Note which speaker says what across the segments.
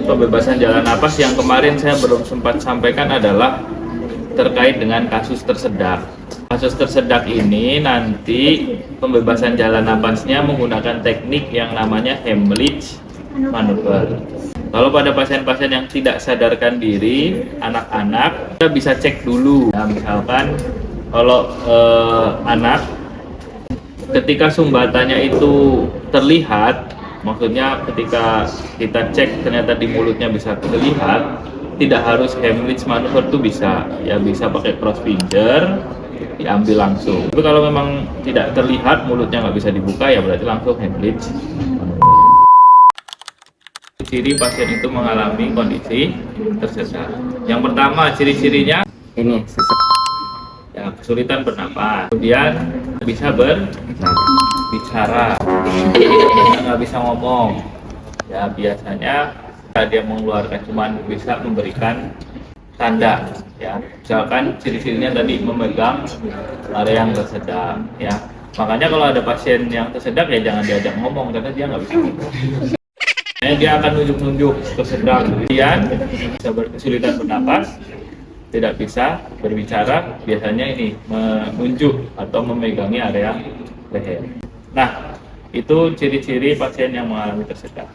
Speaker 1: Pembebasan jalan napas yang kemarin saya belum sempat sampaikan adalah terkait dengan kasus tersedak. Kasus tersedak ini nanti pembebasan jalan napasnya menggunakan teknik yang namanya Heimlich maneuver. Kalau pada pasien-pasien yang tidak sadarkan diri, anak-anak, kita bisa cek dulu. Nah, misalkan kalau anak ketika sumbatannya itu terlihat, maksudnya ketika kita cek ternyata di mulutnya bisa terlihat, tidak harus Heimlich maneuver tuh bisa, ya bisa pakai cross finger, diambil langsung. Tapi kalau memang tidak terlihat, mulutnya nggak bisa dibuka, ya berarti langsung Heimlich maneuver. Ciri pasien itu mengalami kondisi tersedak. Yang pertama ciri-cirinya
Speaker 2: ini sesak,
Speaker 1: ya kesulitan bernapas, kemudian bisa berbicara, nggak bisa ngomong. Ya biasanya dia mengeluarkan cuman bisa memberikan tanda, ya misalkan ciri-cirinya tadi memegang area yang tersedak, ya makanya kalau ada pasien yang tersedak ya jangan diajak ngomong karena dia nggak bisa ngomong. Dia akan nunjuk-nunjuk tersedak, kemudian bisa kesulitan bernapas, tidak bisa berbicara, biasanya ini menunjuk atau memegangi area leher. Nah, itu ciri-ciri pasien yang mengalami tersedak.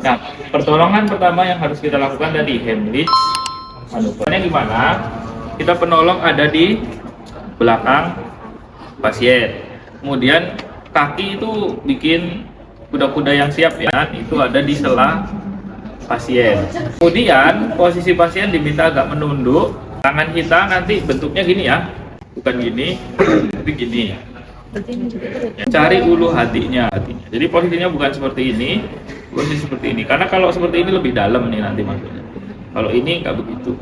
Speaker 1: Nah, pertolongan pertama yang harus kita lakukan tadi Heimlich maneuvernya gimana? Kita penolong ada di belakang pasien. Kemudian kaki itu bikin kuda-kuda yang siap, ya, itu ada di sela pasien. Kemudian posisi pasien diminta agak menunduk. Tangan kita nanti bentuknya gini ya, bukan gini, tapi gini. Cari ulu hatinya. Jadi posisinya bukan seperti ini, posisi seperti ini. Karena kalau seperti ini lebih dalam nih nanti maksudnya. Kalau ini nggak begitu.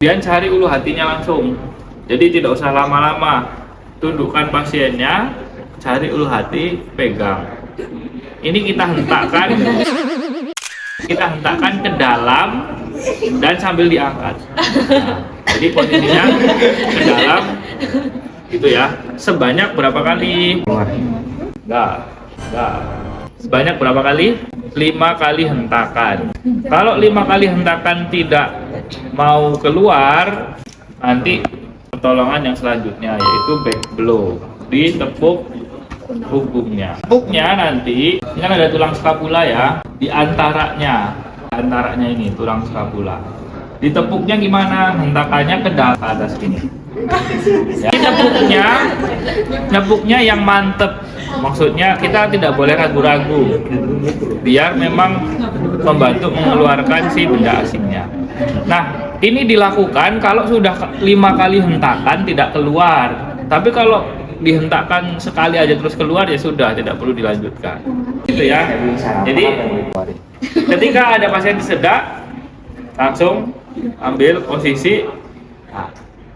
Speaker 1: Kemudian cari ulu hatinya langsung. Jadi tidak usah lama-lama. Tundukkan pasiennya, cari ulu hati, pegang. Ini kita hentakkan ke dalam dan sambil diangkat. Nah, jadi posisinya ke dalam gitu ya. Sebanyak berapa kali? Enggak. Sebanyak berapa kali? 5 kali hentakan. Kalau 5 kali hentakan tidak mau keluar, nanti pertolongan yang selanjutnya yaitu back blow, ditepuk punggungnya. Tepuknya nanti, ini kan ada tulang skapula ya, di antaranya ini tulang skapula. Ditepuknya gimana? Hentakannya ke dalam, ke atas gini. Ya, nepuknya yang mantep. Maksudnya kita tidak boleh ragu-ragu, biar memang membantu mengeluarkan si benda asingnya. Nah, ini dilakukan kalau sudah 5 kali hentakan tidak keluar. Tapi kalau dihentakkan sekali aja terus keluar ya sudah, tidak perlu dilanjutkan. Gitu ya. Jadi ketika ada pasien disedak, langsung ambil posisi.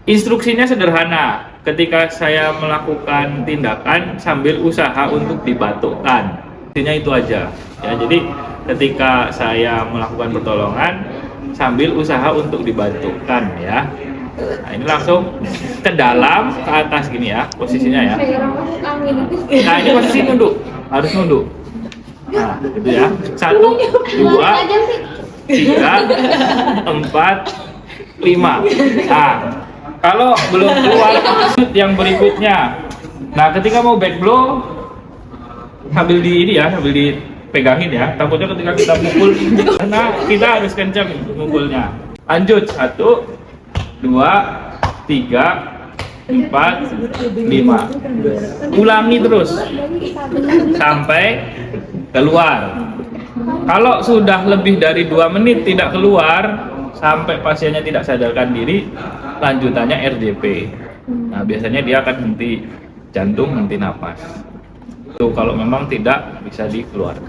Speaker 1: Instruksinya sederhana. Ketika saya melakukan tindakan sambil usaha untuk dibatukkan, intinya itu aja. Ya, jadi ketika saya melakukan pertolongan sambil usaha untuk dibatukkan, ya. Nah, ini langsung ke dalam, ke atas gini ya, posisinya ya. Nah, ini posisi nunduk, harus nunduk. Nah, gitu ya. 1, 2, 3, 4, 5. Nah, kalau belum keluar yang berikutnya. Nah, ketika mau back blow sambil dipegangin ya. Takutnya ketika kita pukul, karena kita harus kencang mukulnya. Lanjut 1, 2, 3, 4, 5. Ulangi terus sampai keluar. Kalau sudah lebih dari 2 menit tidak keluar, sampai pasiennya tidak sadarkan diri, lanjutannya RDP. Nah, biasanya dia akan henti jantung, henti napas. Itu kalau memang tidak bisa dikeluarkan.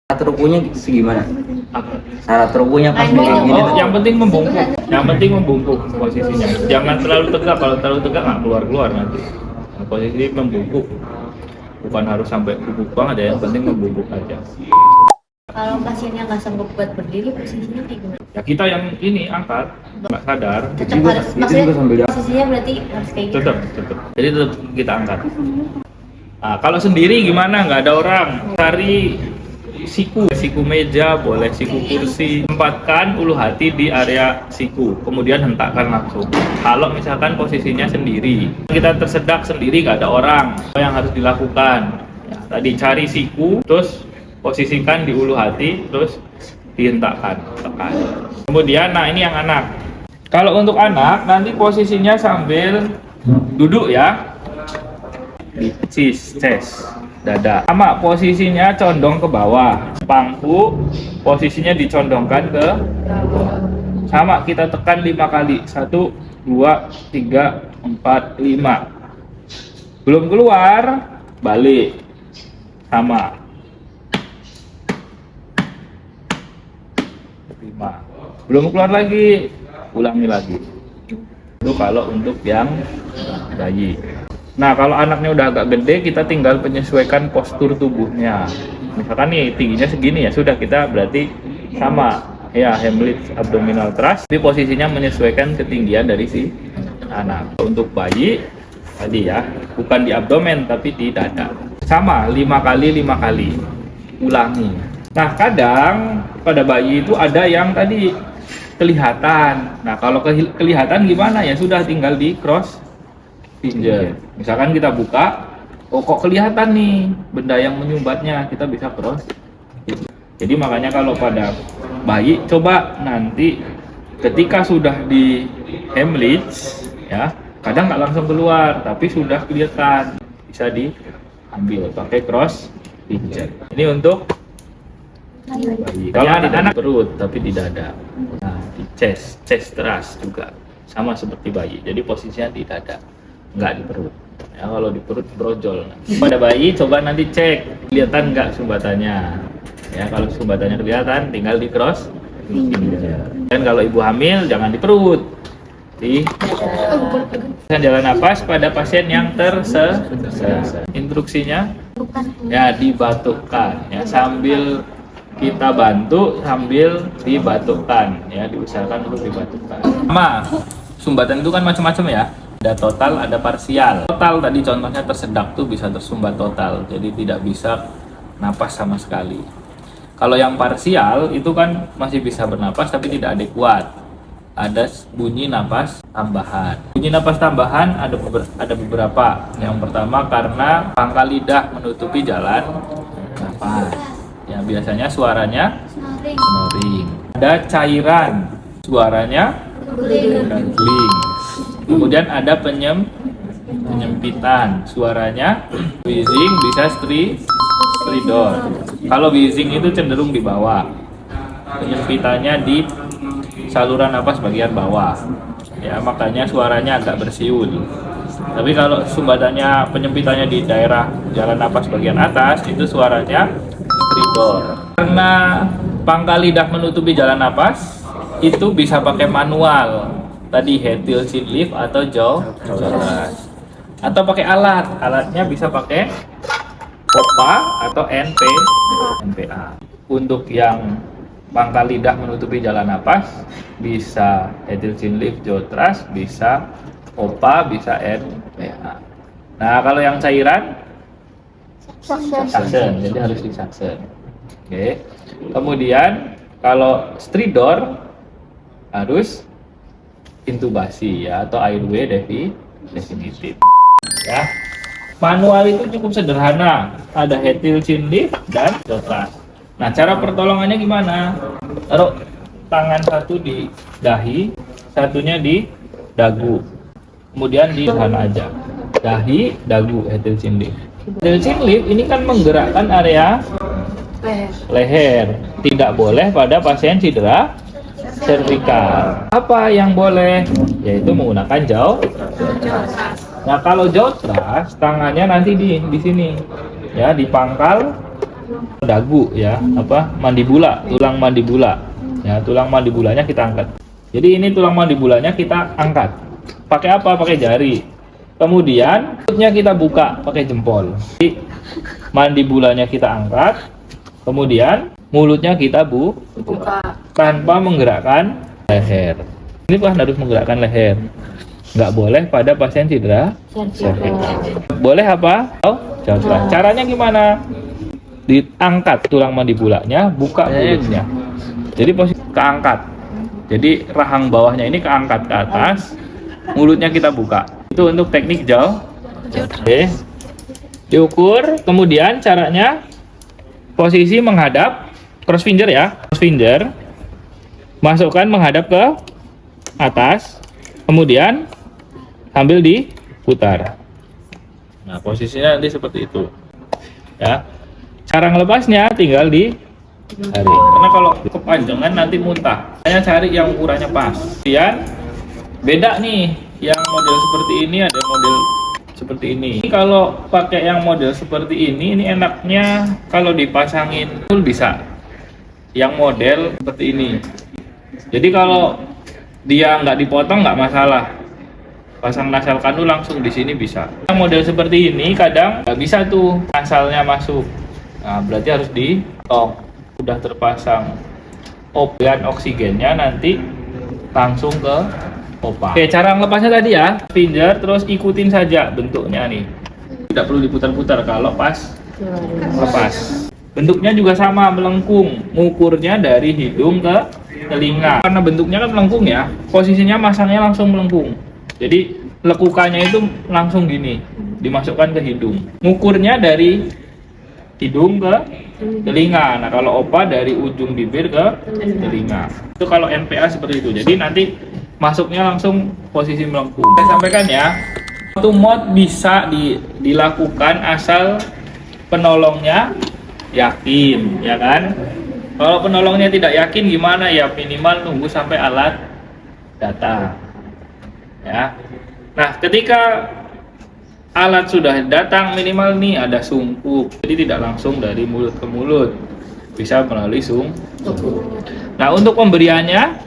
Speaker 2: Syarat rukuhnya segimana? Syarat rukuhnya pas kayak gini.
Speaker 1: Yang penting membungkuk posisinya. Jangan terlalu tegak. Kalau terlalu tegak nggak keluar nanti. Nah, posisi membungkuk. Bukan harus sampai bubuk banget ya, yang penting membungkuk aja.
Speaker 3: Kalau pasiennya nggak sanggup buat berdiri, posisinya kayak gimana?
Speaker 1: Ya kita yang ini angkat, nggak sadar.
Speaker 3: Tetap harus, maksudnya posisinya berarti harus kayak gitu.
Speaker 1: Tetap. Jadi tetap kita angkat. Nah, kalau sendiri gimana? Nggak ada orang. Cari siku meja, boleh siku kursi. Tempatkan ulu hati di area siku, kemudian hentakkan langsung. Kalau misalkan posisinya sendiri, kita tersedak sendiri, nggak ada orang, apa yang harus dilakukan? Ya, tadi cari siku, terus posisikan di ulu hati, terus dihentakkan, tekan. Kemudian, nah ini yang anak. Kalau untuk anak, nanti posisinya sambil duduk ya. Di chest, dada. Sama posisinya condong ke bawah. Pangku posisinya dicondongkan ke bawah. Sama kita tekan 5 kali. 1, 2, 3, 4, 5. Belum keluar, balik. Sama. 5. Belum keluar lagi, ulangi lagi. Itu kalau untuk yang bayi. Nah, kalau anaknya udah agak gede, kita tinggal penyesuaikan postur tubuhnya. Misalkan nih tingginya segini ya, sudah kita berarti sama ya Heimlich abdominal thrust. Tapi posisinya menyesuaikan ketinggian dari si anak. Untuk bayi tadi ya, bukan di abdomen tapi di dada. Sama 5 kali 5 kali. Ulangi. Nah, kadang pada bayi itu ada yang tadi kelihatan. Nah, kalau kelihatan gimana ya? Sudah tinggal di cross finger. Misalkan kita buka, oh kok kelihatan nih benda yang menyumbatnya, kita bisa cross. Jadi makanya kalau pada bayi, coba nanti ketika sudah di Heimlich ya, kadang nggak langsung keluar, tapi sudah kelihatan, bisa diambil pakai cross finger. Ini untuk bayi. Kalau anak-anak perut, tapi di dada. Nah, di chest thrust juga sama seperti bayi. Jadi posisinya di dada, nggak di perut. Ya, kalau di perut brojol. Pada bayi coba nanti cek kelihatan nggak sumbatannya. Ya, kalau sumbatannya kelihatan tinggal di cross finger. Dan kalau ibu hamil jangan di perut. Di jalan napas pada pasien yang tersesat. Instruksinya ya dibatukkan ya, sambil kita bantu sambil dibatukkan ya, diusahakan untuk dibatukkan. Sama sumbatan itu kan macam-macam ya. Ada total, ada parsial. Total tadi contohnya tersedak tuh bisa tersumbat total, jadi tidak bisa napas sama sekali. Kalau yang parsial itu kan masih bisa bernapas tapi tidak adekuat. Ada bunyi napas tambahan. Bunyi napas tambahan ada beberapa. Yang pertama karena pangkal lidah menutupi jalan napas. Ya, biasanya suaranya snoring. Ada cairan, suaranya gurgling. Kemudian ada penyempitan, suaranya wheezing, bisa stridor. Kalau wheezing itu cenderung di bawah, penyempitannya di saluran napas bagian bawah. Ya, makanya suaranya agak bersiul. Tapi kalau sumbatannya penyempitannya di daerah jalan napas bagian atas, itu suaranya stridor. Karena pangkal lidah menutupi jalan napas, itu bisa pakai manual. Tadi head till chin lift atau jaw thrust. Atau pakai alatnya bisa pakai POPA atau NPA. Untuk yang pangkal lidah menutupi jalan napas bisa head till chin lift, jaw thrust, bisa POPA, bisa NPA. Nah, kalau yang cairan suction, jadi harus di suction. Oke. Kemudian kalau stridor harus intubasi ya, atau airway definitif. Ya. Manual itu cukup sederhana. Ada head till chin lift dan jaw thrust. Nah, cara pertolongannya gimana? Taruh tangan satu di dahi, satunya di dagu. Kemudian di tahan aja. Dahi, dagu, head till chin lift. Head till chin lift ini kan menggerakkan area leher. Tidak boleh pada pasien cedera servikal. Apa yang boleh? Yaitu menggunakan jaw. Nah, kalau jaw thrust, tangannya nanti di sini, ya, di pangkal dagu, ya, mandibula, tulang mandibula. Ya, tulang mandibulanya kita angkat. Jadi ini tulang mandibulanya kita angkat. Pakai apa? Pakai jari. Kemudian mulutnya kita buka pakai jempol. Jadi, mandibulanya kita angkat. Kemudian mulutnya kita buka tanpa menggerakkan leher. Ini kan harus menggerakkan leher. Nggak boleh pada pasien cedera
Speaker 3: servikal.
Speaker 1: Boleh apa? Oh, jawab. Caranya gimana? Diangkat tulang mandibulanya, buka mulutnya. Jadi posisi keangkat. Jadi rahang bawahnya ini keangkat ke atas, mulutnya kita buka. Itu untuk teknik jauh. Oke. Diukur, kemudian caranya posisi menghadap cross finger ya, cross finger. Masukkan menghadap ke atas, kemudian sambil diputar. Nah, posisinya nanti seperti itu. Ya. Cara ngelepasnya tinggal di tarik. Karena kalau kepanjangan nanti muntah. Saya cari yang ukurannya pas. Kemudian beda nih, yang model seperti ini ada model seperti ini. Kalau pakai yang model seperti ini enaknya kalau dipasangin full bisa. Yang model seperti ini. Jadi kalau dia nggak dipotong nggak masalah. Pasang nasal kanul langsung di sini bisa. Yang model seperti ini kadang nggak bisa tuh nasalnya masuk. Nah, berarti harus ditong. Udah terpasang obat oksigennya nanti langsung ke opa. Oke, cara ngelepasnya tadi ya, finger terus ikutin saja bentuknya nih. Tidak perlu diputar-putar kalau pas lepas. Bentuknya juga sama, melengkung. Mengukurnya dari hidung ke telinga. Karena bentuknya kan melengkung ya, posisinya masangnya langsung melengkung. Jadi lekukannya itu langsung gini, dimasukkan ke hidung. Mengukurnya dari hidung ke telinga. Nah, kalau opa dari ujung bibir ke telinga. Itu kalau NPA seperti itu. Jadi nanti masuknya langsung posisi melengkung. Saya sampaikan ya, satu mod bisa dilakukan asal penolongnya yakin, ya kan? Kalau penolongnya tidak yakin gimana ya, minimal nunggu sampai alat datang. Ya. Nah, ketika alat sudah datang, minimal nih ada sungkup, jadi tidak langsung dari mulut ke mulut, bisa melalui sungkup. Nah, untuk pemberiannya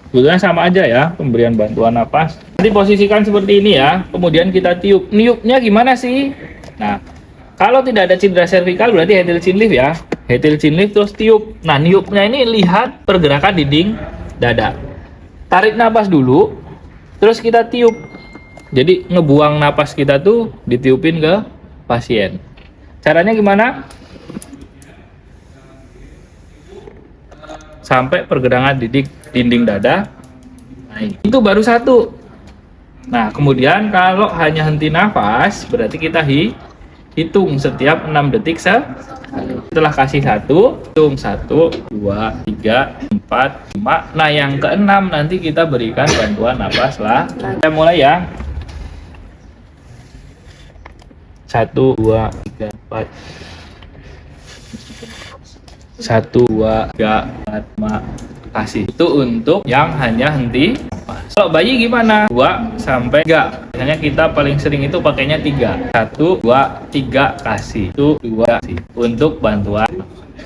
Speaker 1: sebetulnya sama aja ya, pemberian bantuan napas. Nanti posisikan seperti ini ya, kemudian kita tiup. Niupnya gimana sih? Nah, kalau tidak ada cedera servikal berarti head chin lift ya, head chin lift terus tiup. Nah, niupnya ini lihat pergerakan dinding dada. Tarik napas dulu, terus kita tiup. Jadi ngebuang napas kita tuh ditiupin ke pasien. Caranya gimana? Sampai pergelangan dinding dada naik. Itu baru satu. Nah, kemudian kalau hanya henti nafas, berarti kita hitung setiap 6 detik setelah kasih satu, hitung 1, 2, 3, 4, 5. Nah, yang keenam nanti kita berikan bantuan nafas lah. Kita mulai ya. 1, 2, 3, 4. 1, 2, 3, 4, 5. Kasih. Itu untuk yang hanya henti nafas. Kalau bayi gimana? 2 sampai 3. Biasanya kita paling sering itu pakainya 3. 1, 2, 3 kasih. Itu 2 kasih. Untuk bantuan.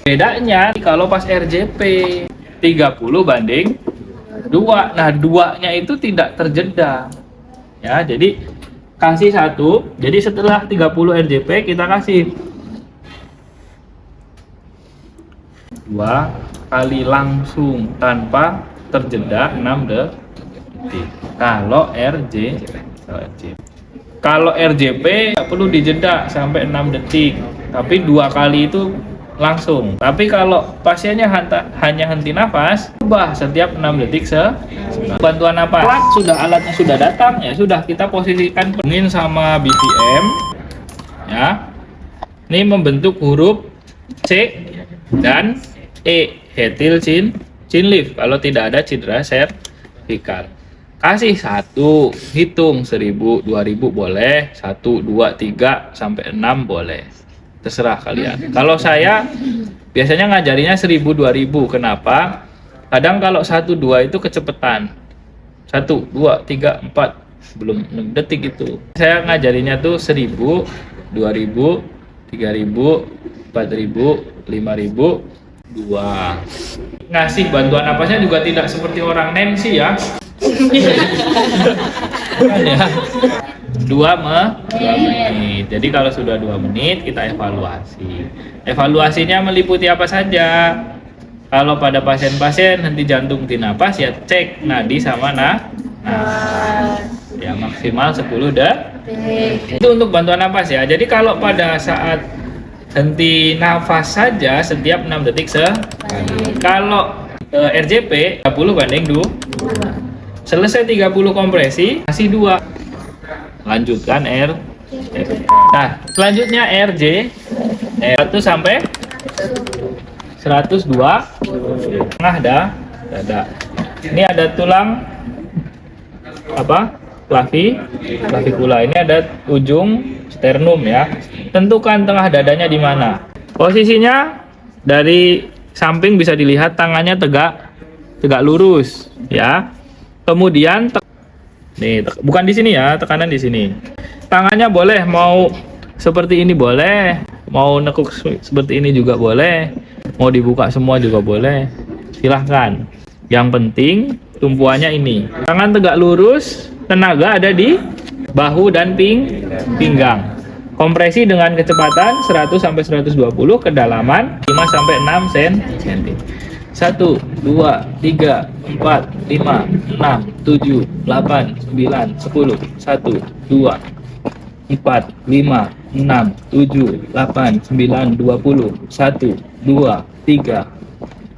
Speaker 1: Bedanya kalau pas RJP 30 banding 2. Nah, 2-nya itu tidak terjeda. Ya, jadi kasih 1. Jadi setelah 30 RJP kita kasih 2 kali langsung tanpa terjeda 6 detik. Kalau RJP nggak perlu dijeda sampai 6 detik, tapi 2 kali itu langsung. Tapi kalau pasiennya hanya henti nafas, ubah setiap 6 detik bantuan napas. Alatnya sudah datang ya, sudah kita posisikan pengin sama BVM ya. Ini membentuk huruf C dan E, hetil chin lift kalau tidak ada cedera servikal. Kasih 1, hitung 1000, 2000 boleh, 1, 2, 3 sampai 6 boleh. Terserah kalian. Kalau saya biasanya ngajarinya 1000, 2000. Kenapa? Kadang kalau 1, 2 itu kecepatan. 1, 2, 3, 4 belum 6 detik itu. Saya ngajarinya tuh 1000, 2000, 3000, 4000, 5000. 2. Ngasih bantuan napasnya juga tidak seperti orang Nancy ya. Ya. 2 menit. Jadi kalau sudah 2 menit kita evaluasi. Evaluasinya meliputi apa saja? Kalau pada pasien-pasien henti jantung henti napas ya cek nadi sama Ya maksimal 10 detik. Itu untuk bantuan napas ya. Jadi kalau pada saat henti nafas saja setiap 6 detik sekali. Kalau RJP 30/2. Selesai 30 kompresi, kasih 2. Lanjutkan R. Nah, selanjutnya RJ 1 sampai 102 tengah dada. Ini ada tulang apa? Clavikula. Ini ada ujung sternum ya. Tentukan tengah dadanya di mana. Posisinya dari samping bisa dilihat tangannya tegak lurus ya. Kemudian nih, bukan di sini ya, tekanan di sini. Tangannya boleh mau seperti ini boleh, mau nekuk seperti ini juga boleh, mau dibuka semua juga boleh. Silahkan. Yang penting tumpuannya ini. Tangan tegak lurus, tenaga ada di bahu dan pinggang. Kompresi dengan kecepatan 100 sampai 120, kedalaman 5 sampai 6 cm. 1 2 3 4 5 6 7 8 9 10. 1 2 4 5 6 7 8 9 20. 1 2 3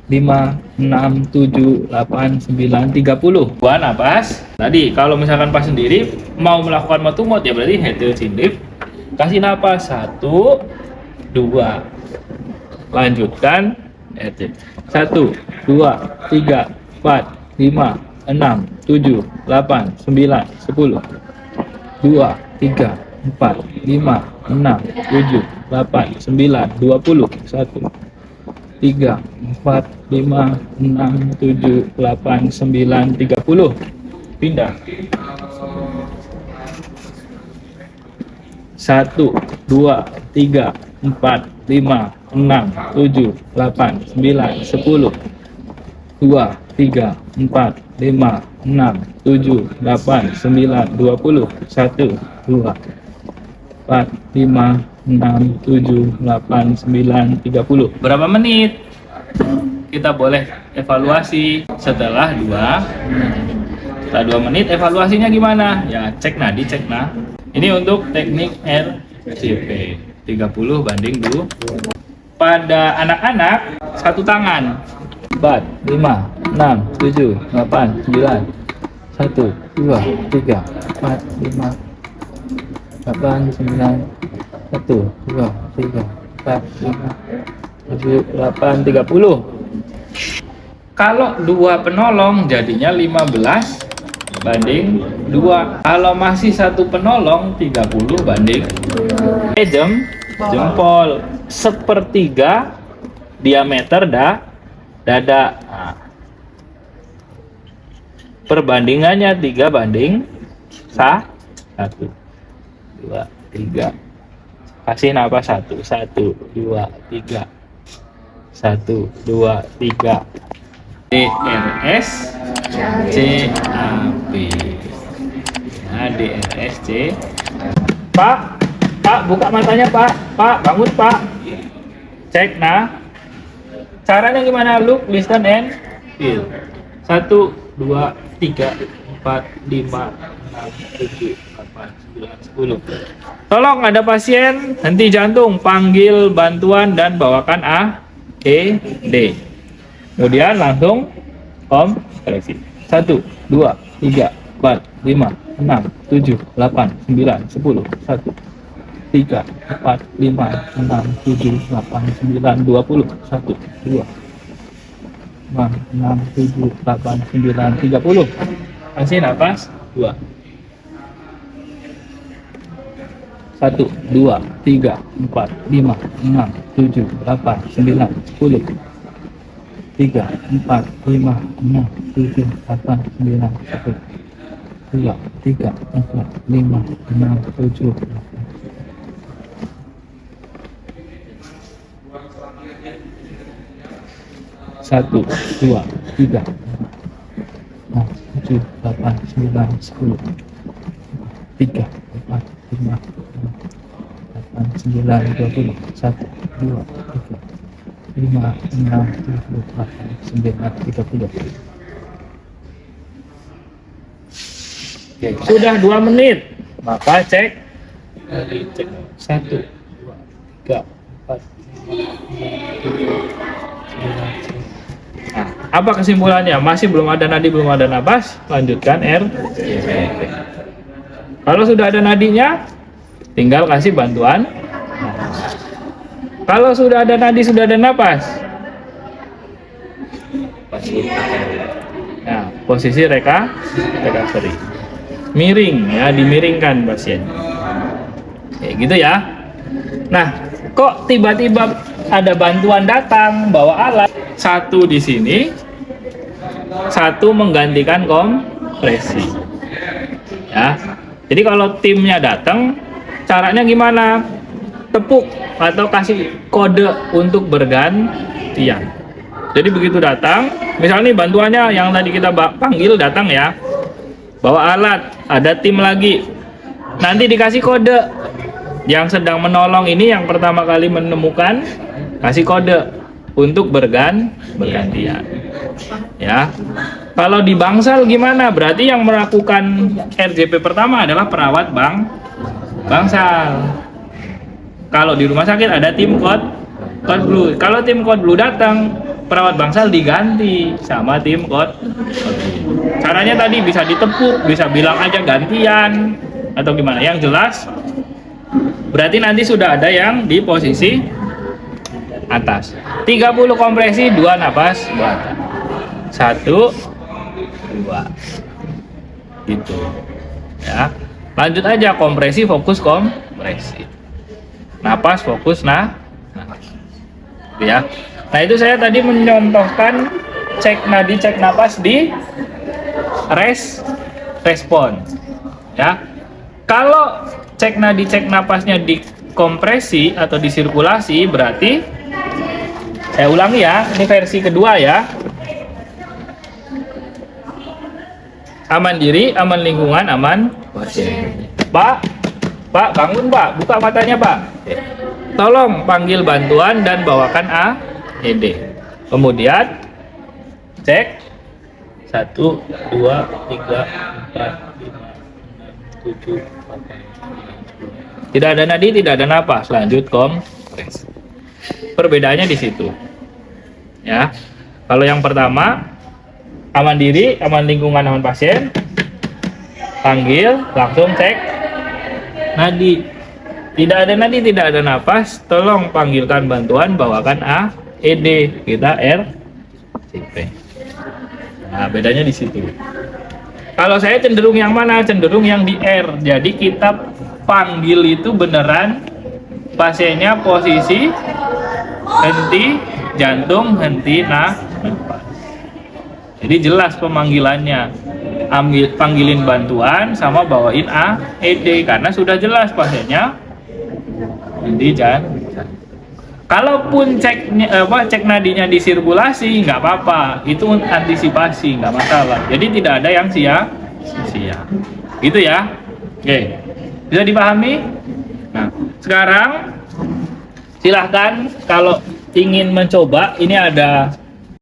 Speaker 1: 5 6 7 8 9 30. Buat napas. Tadi kalau misalkan pas sendiri mau melakukan mouth to mouth ya berarti head to chin lift. Kasih napas 1 2. Lanjutkan 1 2 3 4 5 6 7 8 9 10. 2 3 4 5 6 7 8 9 20. 1 3 4 5 6 7 8 9 30. Pindah. 1 2 3 4 5 6 7 8 9 10. 2 3 4 5 6 7 8 9 20. 1 2 4 5 6 7 8 9 30. Berapa menit? Kita boleh evaluasi setelah 2 menit. Evaluasinya gimana? Ya cek nadi, cek nah. Ini untuk teknik RJP 30/2. Pada anak-anak satu tangan. 4 5 6 7 8 9. 1 2 3 4 5 8 9. 1 2 3 4 5 7 8 30. Kalau 2 penolong jadinya 15/2. Kalau masih 1 penolong 30/2. Jempol sepertiga diameter dada. Nah, perbandingannya 3/1. 1 2 3. Kasih napas 1 2 3. 1 2 3. DRS CAP. Nah, DRS C. Pak, buka matanya Pak. Pak, bangun Pak. Cek nah. Caranya gimana? Look, listen and feel. 1 2 3 4 5 6 7 8 9 10. Tolong ada pasien henti jantung, panggil bantuan dan bawakan AED. Kemudian langsung koreksi. 1 2 3 4 5 6 7 8 9 10. 1 3 4 5 6 7 8 9 20. 1 2 5 6 7 8 9 30. Kasih napas 2. 1 2 3 4 5 6 7 8 9 10. 3 4 5 6 7 8 9 10. 2 3 4 5 6 7 8. 1 2 3 6 7 8 9 10. 3 4 5 8 9 20. 1 2 3 5 6 7 8 9 30. Sudah 2 menit, maka cek 1, 2, 3, 4, 5, 6, 7. Nah, apa kesimpulannya? Masih belum ada nadi, belum ada napas, lanjutkan RCP. Kalau sudah ada nadinya, tinggal kasih bantuan. Kalau sudah ada nadi, sudah ada napas, nah, posisi recovery. Miring ya, dimiringkan pasien. Kayak gitu ya. Nah, kok tiba-tiba ada bantuan datang bawa alat? Satu di sini, satu menggantikan kompresi. Ya. Jadi kalau timnya datang, caranya gimana? Tepuk atau kasih kode untuk bergantian. Jadi begitu datang, misalnya nih bantuannya yang tadi kita panggil datang ya, bawa alat, ada tim lagi, nanti dikasih kode. Yang sedang menolong ini yang pertama kali menemukan, kasih kode untuk bergantian. Ya, kalau di bangsal gimana? Berarti yang melakukan RJP pertama adalah perawat bangsal. Kalau di rumah sakit ada tim code blue. Kalau tim code blue datang, perawat bangsal diganti sama tim code. Caranya tadi bisa ditepuk, bisa bilang aja gantian atau gimana. Yang jelas berarti nanti sudah ada yang di posisi atas. 30 kompresi, 2 napas buatan. 1, 2. Gitu. Ya. Lanjut aja kompresi, fokus kompresi. Napas, fokus napas. Ya. Nah, itu saya tadi mencontohkan cek nadi, cek napas di respon. Ya. Kalau cek nadi, cek napasnya di kompresi atau di sirkulasi, berarti saya ulangi ya, ini versi kedua ya. Aman diri, aman lingkungan, aman pasien. Pak, bangun Pak, buka matanya Pak. Tolong panggil bantuan dan bawakan AED. Kemudian cek 1, 2, 3, 4, 5, 6, 7, 8. Tidak ada nadi, tidak ada napas, lanjut kompres. Perbedaannya di situ. Ya. Kalau yang pertama aman diri, aman lingkungan, aman pasien. Panggil, langsung cek nadi. Tidak ada nadi, tidak ada napas, tolong panggilkan bantuan, bawakan AED. Kita RCP. Nah, bedanya di situ. Kalau saya cenderung yang mana? Cenderung yang di R. Jadi kita panggil itu beneran pasiennya posisi henti jantung, henti napas. Jadi jelas pemanggilannya. Panggilin bantuan sama bawain AED karena sudah jelas pasiennya henti jantung. Kalaupun cek nadinya di sirkulasi nggak apa-apa, itu antisipasi, nggak masalah. Jadi tidak ada yang sia-sia. Gitu ya. Oke. Bisa dipahami? Nah, sekarang silahkan kalau ingin mencoba, ini ada